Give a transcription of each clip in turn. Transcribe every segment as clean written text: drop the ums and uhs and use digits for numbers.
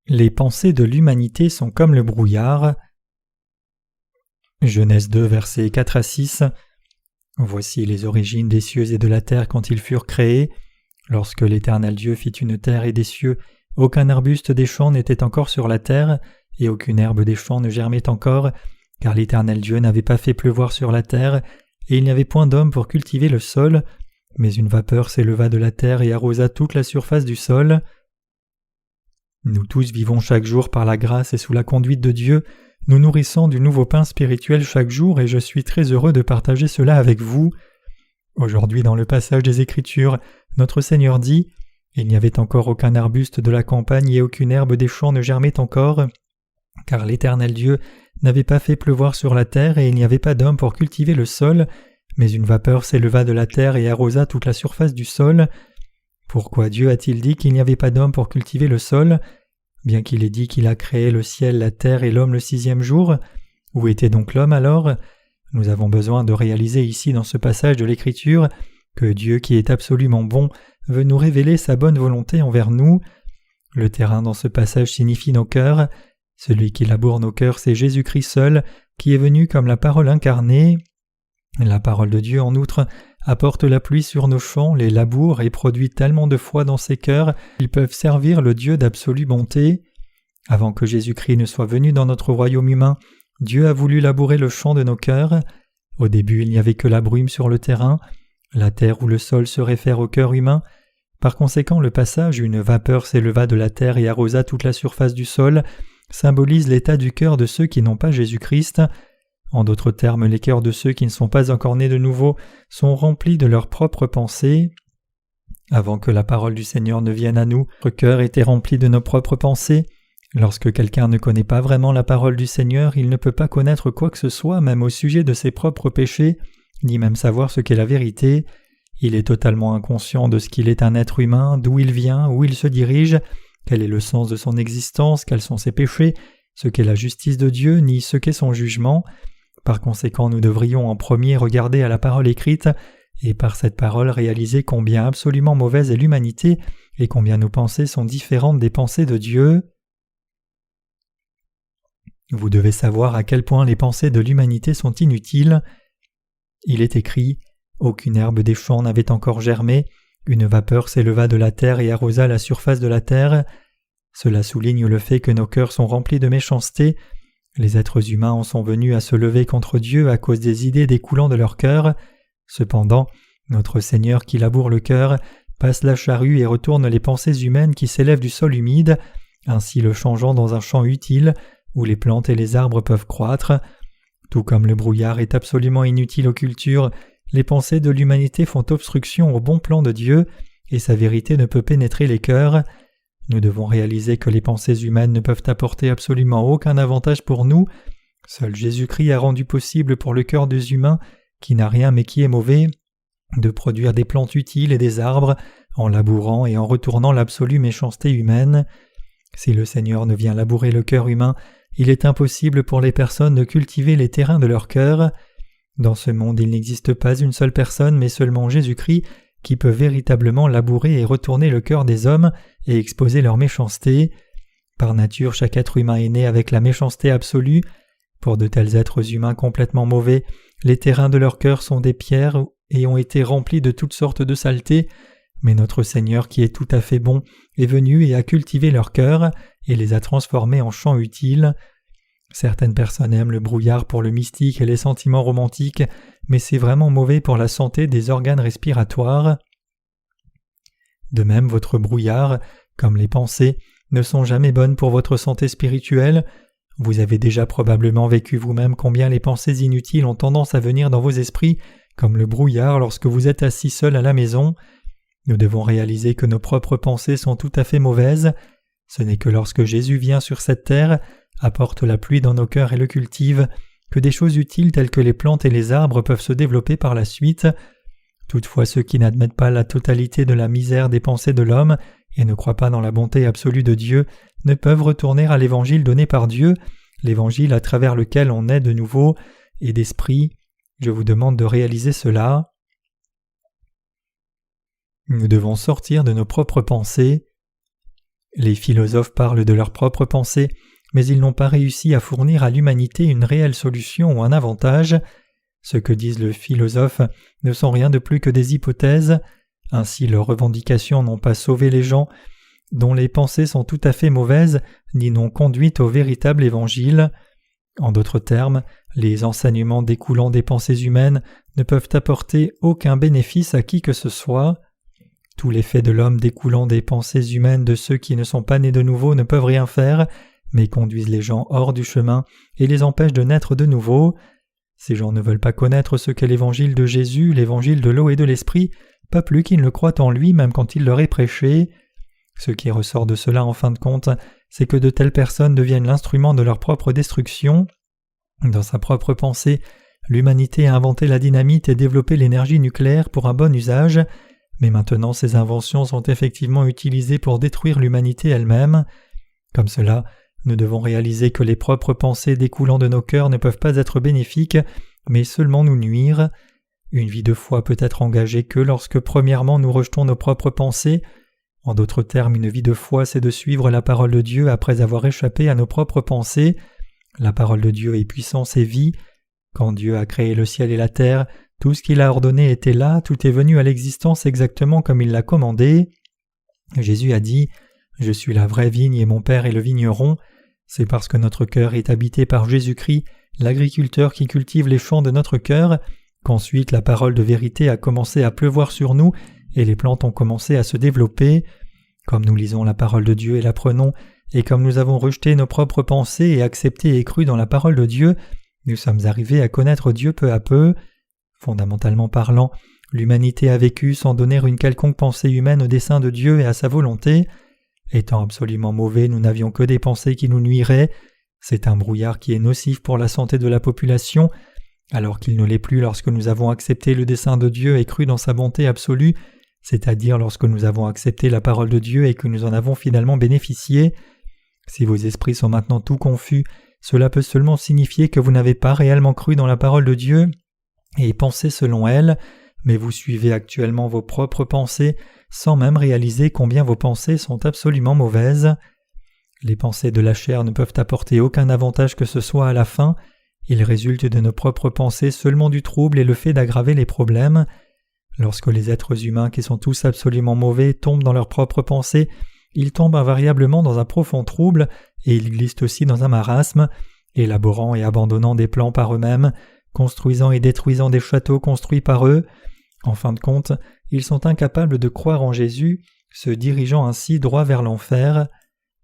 Les pensées de l'humanité sont comme le brouillard. Genèse 2, versets 4 à 6. Voici les origines des cieux et de la terre quand ils furent créés. Lorsque l'Éternel Dieu fit une terre et des cieux, aucun arbuste des champs n'était encore sur la terre, et aucune herbe des champs ne germait encore, car l'Éternel Dieu n'avait pas fait pleuvoir sur la terre, et il n'y avait point d'homme pour cultiver le sol, mais une vapeur s'éleva de la terre et arrosa toute la surface du sol. Nous tous vivons chaque jour par la grâce et sous la conduite de Dieu, nous nourrissons du nouveau pain spirituel chaque jour et je suis très heureux de partager cela avec vous. Aujourd'hui, dans le passage des Écritures, notre Seigneur dit « Il n'y avait encore aucun arbuste de la campagne et aucune herbe des champs ne germait encore, car l'Éternel Dieu n'avait pas fait pleuvoir sur la terre et il n'y avait pas d'homme pour cultiver le sol, mais une vapeur s'éleva de la terre et arrosa toute la surface du sol. Pourquoi Dieu a-t-il dit qu'il n'y avait pas d'homme pour cultiver le sol ? Bien qu'il ait dit qu'il a créé le ciel, la terre et l'homme le 6e jour, où était donc l'homme alors ? Nous avons besoin de réaliser ici dans ce passage de l'Écriture que Dieu qui est absolument bon veut nous révéler sa bonne volonté envers nous. Le terrain dans ce passage signifie nos cœurs. Celui qui laboure nos cœurs, c'est Jésus-Christ seul, qui est venu comme la parole incarnée. La parole de Dieu, en outre, apporte la pluie sur nos champs, les laboure et produit tellement de foi dans ces cœurs qu'ils peuvent servir le Dieu d'absolue bonté. Avant que Jésus-Christ ne soit venu dans notre royaume humain, Dieu a voulu labourer le champ de nos cœurs. Au début, il n'y avait que la brume sur le terrain. La terre ou le sol se réfère au cœur humain. Par conséquent, le passage « Une vapeur s'éleva de la terre et arrosa toute la surface du sol » symbolise l'état du cœur de ceux qui n'ont pas Jésus-Christ. En d'autres termes, les cœurs de ceux qui ne sont pas encore nés de nouveau sont remplis de leurs propres pensées. Avant que la parole du Seigneur ne vienne à nous, notre cœur était rempli de nos propres pensées. Lorsque quelqu'un ne connaît pas vraiment la parole du Seigneur, il ne peut pas connaître quoi que ce soit, même au sujet de ses propres péchés, ni même savoir ce qu'est la vérité. Il est totalement inconscient de ce qu'il est un être humain, d'où il vient, où il se dirige, quel est le sens de son existence, quels sont ses péchés, ce qu'est la justice de Dieu, ni ce qu'est son jugement. Par conséquent, nous devrions en premier regarder à la parole écrite, et par cette parole réaliser combien absolument mauvaise est l'humanité, et combien nos pensées sont différentes des pensées de Dieu. Vous devez savoir à quel point les pensées de l'humanité sont inutiles. Il est écrit « Aucune herbe des champs n'avait encore germé, une vapeur s'éleva de la terre et arrosa la surface de la terre. » Cela souligne le fait que nos cœurs sont remplis de méchanceté. Les êtres humains en sont venus à se lever contre Dieu à cause des idées découlant de leur cœur. Cependant, notre Seigneur qui laboure le cœur passe la charrue et retourne les pensées humaines qui s'élèvent du sol humide, ainsi le changeant dans un champ utile où les plantes et les arbres peuvent croître. Tout comme le brouillard est absolument inutile aux cultures, les pensées de l'humanité font obstruction au bon plan de Dieu et sa vérité ne peut pénétrer les cœurs. Nous devons réaliser que les pensées humaines ne peuvent apporter absolument aucun avantage pour nous. Seul Jésus-Christ a rendu possible pour le cœur des humains, qui n'a rien mais qui est mauvais, de produire des plantes utiles et des arbres en labourant et en retournant l'absolue méchanceté humaine. Si le Seigneur ne vient labourer le cœur humain, il est impossible pour les personnes de cultiver les terrains de leur cœur. Dans ce monde, il n'existe pas une seule personne, mais seulement Jésus-Christ, qui peut véritablement labourer et retourner le cœur des hommes et exposer leur méchanceté. Par nature, chaque être humain est né avec la méchanceté absolue. Pour de tels êtres humains complètement mauvais, les terrains de leur cœur sont des pierres et ont été remplis de toutes sortes de saletés, mais notre Seigneur qui est tout à fait bon est venu et a cultivé leur cœur et les a transformés en champs utiles. Certaines personnes aiment le brouillard pour le mystique et les sentiments romantiques, mais c'est vraiment mauvais pour la santé des organes respiratoires. De même, votre brouillard, comme les pensées, ne sont jamais bonnes pour votre santé spirituelle. Vous avez déjà probablement vécu vous-même combien les pensées inutiles ont tendance à venir dans vos esprits, comme le brouillard lorsque vous êtes assis seul à la maison. Nous devons réaliser que nos propres pensées sont tout à fait mauvaises. Ce n'est que lorsque Jésus vient sur cette terre, apporte la pluie dans nos cœurs et le cultive, que des choses utiles telles que les plantes et les arbres peuvent se développer par la suite. Toutefois, ceux qui n'admettent pas la totalité de la misère des pensées de l'homme et ne croient pas dans la bonté absolue de Dieu ne peuvent retourner à l'évangile donné par Dieu, l'évangile à travers lequel on naît de nouveau et d'esprit. Je vous demande de réaliser cela. Nous devons sortir de nos propres pensées. Les philosophes parlent de leurs propres pensées, mais ils n'ont pas réussi à fournir à l'humanité une réelle solution ou un avantage. Ce que disent les philosophes ne sont rien de plus que des hypothèses. Ainsi leurs revendications n'ont pas sauvé les gens dont les pensées sont tout à fait mauvaises, ni n'ont conduit au véritable évangile. En d'autres termes, les enseignements découlant des pensées humaines ne peuvent apporter aucun bénéfice à qui que ce soit. Tous les faits de l'homme découlant des pensées humaines de ceux qui ne sont pas nés de nouveau ne peuvent rien faire, mais conduisent les gens hors du chemin et les empêchent de naître de nouveau. Ces gens ne veulent pas connaître ce qu'est l'évangile de Jésus, l'évangile de l'eau et de l'esprit, pas plus qu'ils ne le croient en lui même quand il leur est prêché. Ce qui ressort de cela en fin de compte, c'est que de telles personnes deviennent l'instrument de leur propre destruction. Dans sa propre pensée, l'humanité a inventé la dynamite et développé l'énergie nucléaire pour un bon usage, mais maintenant ces inventions sont effectivement utilisées pour détruire l'humanité elle-même. Comme cela, nous devons réaliser que les propres pensées découlant de nos cœurs ne peuvent pas être bénéfiques, mais seulement nous nuire. Une vie de foi peut être engagée que lorsque premièrement nous rejetons nos propres pensées. En d'autres termes, une vie de foi, c'est de suivre la parole de Dieu après avoir échappé à nos propres pensées. La parole de Dieu est puissance et vie. Quand Dieu a créé le ciel et la terre, tout ce qu'il a ordonné était là, tout est venu à l'existence exactement comme il l'a commandé. Jésus a dit « Je suis la vraie vigne et mon Père est le vigneron ». C'est parce que notre cœur est habité par Jésus-Christ, l'agriculteur qui cultive les champs de notre cœur, qu'ensuite la parole de vérité a commencé à pleuvoir sur nous et les plantes ont commencé à se développer. Comme nous lisons la parole de Dieu et l'apprenons, et comme nous avons rejeté nos propres pensées et accepté et cru dans la parole de Dieu, nous sommes arrivés à connaître Dieu peu à peu. Fondamentalement parlant, l'humanité a vécu sans donner une quelconque pensée humaine au dessein de Dieu et à sa volonté. Étant absolument mauvais, nous n'avions que des pensées qui nous nuiraient. C'est un brouillard qui est nocif pour la santé de la population, alors qu'il ne l'est plus lorsque nous avons accepté le dessein de Dieu et cru dans sa bonté absolue, c'est-à-dire lorsque nous avons accepté la parole de Dieu et que nous en avons finalement bénéficié. Si vos esprits sont maintenant tout confus, cela peut seulement signifier que vous n'avez pas réellement cru dans la parole de Dieu et pensé selon elle, mais vous suivez actuellement vos propres pensées sans même réaliser combien vos pensées sont absolument mauvaises. Les pensées de la chair ne peuvent apporter aucun avantage que ce soit à la fin. Il résulte de nos propres pensées seulement du trouble et le fait d'aggraver les problèmes. Lorsque les êtres humains qui sont tous absolument mauvais tombent dans leurs propres pensées, ils tombent invariablement dans un profond trouble et ils glissent aussi dans un marasme, élaborant et abandonnant des plans par eux-mêmes, construisant et détruisant des châteaux construits par eux. En fin de compte, ils sont incapables de croire en Jésus, se dirigeant ainsi droit vers l'enfer.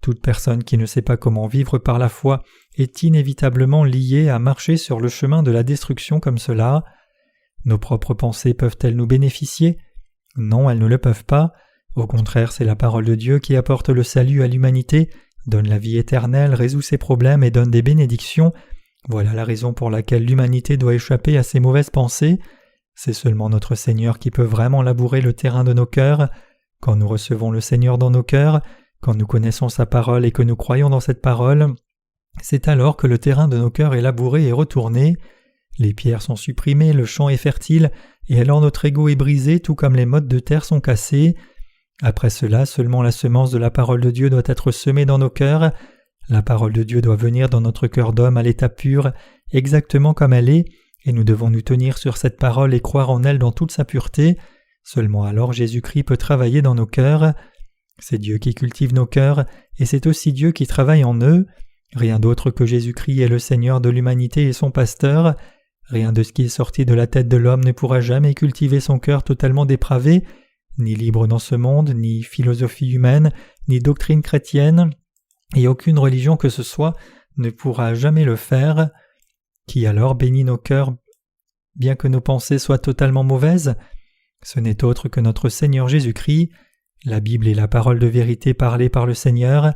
Toute personne qui ne sait pas comment vivre par la foi est inévitablement liée à marcher sur le chemin de la destruction comme cela. Nos propres pensées peuvent-elles nous bénéficier? Non, elles ne le peuvent pas. Au contraire, c'est la parole de Dieu qui apporte le salut à l'humanité, donne la vie éternelle, résout ses problèmes et donne des bénédictions. Voilà la raison pour laquelle l'humanité doit échapper à ses mauvaises pensées. C'est seulement notre Seigneur qui peut vraiment labourer le terrain de nos cœurs. Quand nous recevons le Seigneur dans nos cœurs, quand nous connaissons sa parole et que nous croyons dans cette parole, c'est alors que le terrain de nos cœurs est labouré et retourné. Les pierres sont supprimées, le champ est fertile, et alors notre ego est brisé tout comme les mottes de terre sont cassées. Après cela, seulement la semence de la parole de Dieu doit être semée dans nos cœurs. La parole de Dieu doit venir dans notre cœur d'homme à l'état pur, exactement comme elle est, et nous devons nous tenir sur cette parole et croire en elle dans toute sa pureté. Seulement alors Jésus-Christ peut travailler dans nos cœurs. C'est Dieu qui cultive nos cœurs, et c'est aussi Dieu qui travaille en eux. Rien d'autre que Jésus-Christ est le Seigneur de l'humanité et son pasteur. Rien de ce qui est sorti de la tête de l'homme ne pourra jamais cultiver son cœur totalement dépravé, ni libre dans ce monde, ni philosophie humaine, ni doctrine chrétienne, et aucune religion que ce soit ne pourra jamais le faire. Qui alors bénit nos cœurs bien que nos pensées soient totalement mauvaises? Ce n'est autre que notre Seigneur Jésus-Christ. La Bible est la parole de vérité parlée par le Seigneur.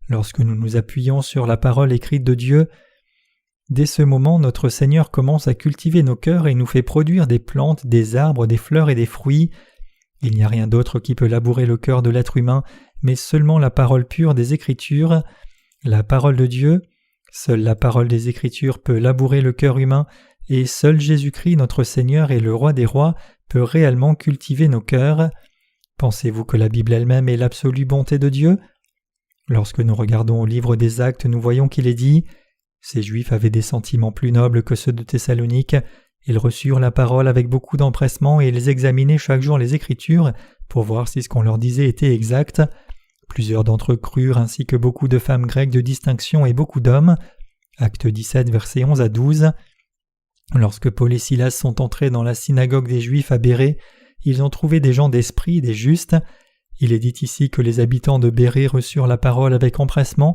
Lorsque nous nous appuyons sur la parole écrite de Dieu, dès ce moment, notre Seigneur commence à cultiver nos cœurs et nous fait produire des plantes, des arbres, des fleurs et des fruits. Il n'y a rien d'autre qui peut labourer le cœur de l'être humain, mais seulement la parole pure des Écritures, la parole de Dieu. Seule la parole des Écritures peut labourer le cœur humain, et seul Jésus-Christ, notre Seigneur et le Roi des rois, peut réellement cultiver nos cœurs. Pensez-vous que la Bible elle-même est l'absolue bonté de Dieu? Lorsque nous regardons au livre des Actes, nous voyons qu'il est dit « Ces Juifs avaient des sentiments plus nobles que ceux de Thessalonique. Ils reçurent la parole avec beaucoup d'empressement et ils examinaient chaque jour les Écritures pour voir si ce qu'on leur disait était exact. Plusieurs d'entre eux crurent ainsi que beaucoup de femmes grecques de distinction et beaucoup d'hommes. » Acte 17, versets 11 à 12. Lorsque Paul et Silas sont entrés dans la synagogue des Juifs à Bérée, ils ont trouvé des gens d'esprit, des justes. Il est dit ici que les habitants de Bérée reçurent la parole avec empressement.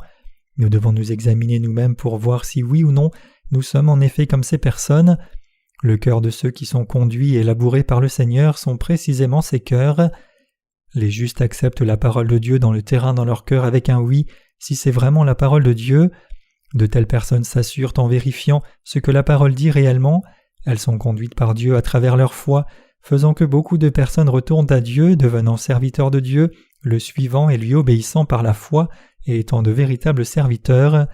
Nous devons nous examiner nous-mêmes pour voir si oui ou non nous sommes en effet comme ces personnes. Le cœur de ceux qui sont conduits et labourés par le Seigneur sont précisément ces cœurs. Les justes acceptent la parole de Dieu dans le terrain dans leur cœur avec un oui, si c'est vraiment la parole de Dieu. De telles personnes s'assurent en vérifiant ce que la parole dit réellement. Elles sont conduites par Dieu à travers leur foi, faisant que beaucoup de personnes retournent à Dieu, devenant serviteurs de Dieu, le suivant et lui obéissant par la foi et étant de véritables serviteurs.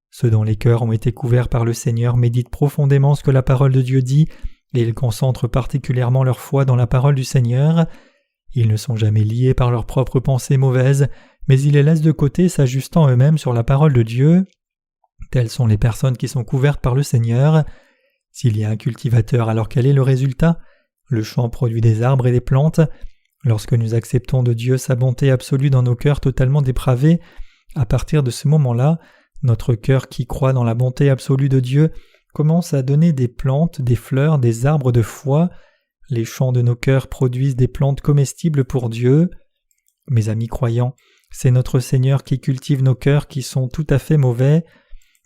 Ceux dont les cœurs ont été couverts par le Seigneur méditent profondément ce que la parole de Dieu dit et ils concentrent particulièrement leur foi dans la parole du Seigneur. Ils ne sont jamais liés par leurs propres pensées mauvaises, mais ils les laissent de côté s'ajustant eux-mêmes sur la parole de Dieu. Telles sont les personnes qui sont couvertes par le Seigneur. S'il y a un cultivateur, alors quel est le résultat ? Le champ produit des arbres et des plantes. Lorsque nous acceptons de Dieu sa bonté absolue dans nos cœurs totalement dépravés, à partir de ce moment-là, notre cœur qui croit dans la bonté absolue de Dieu commence à donner des plantes, des fleurs, des arbres de foi. Les champs de nos cœurs produisent des plantes comestibles pour Dieu. Mes amis croyants, c'est notre Seigneur qui cultive nos cœurs qui sont tout à fait mauvais.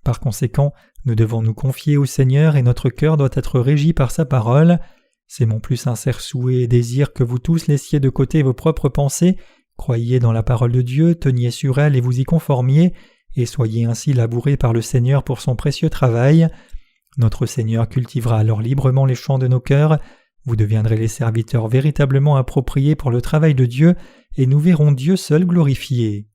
Par conséquent, nous devons nous confier au Seigneur et notre cœur doit être régi par sa parole. C'est mon plus sincère souhait et désir que vous tous laissiez de côté vos propres pensées, croyiez dans la parole de Dieu, teniez sur elle et vous y conformiez, et soyez ainsi labourés par le Seigneur pour son précieux travail. Notre Seigneur cultivera alors librement les champs de nos cœurs, vous deviendrez les serviteurs véritablement appropriés pour le travail de Dieu, et nous verrons Dieu seul glorifié.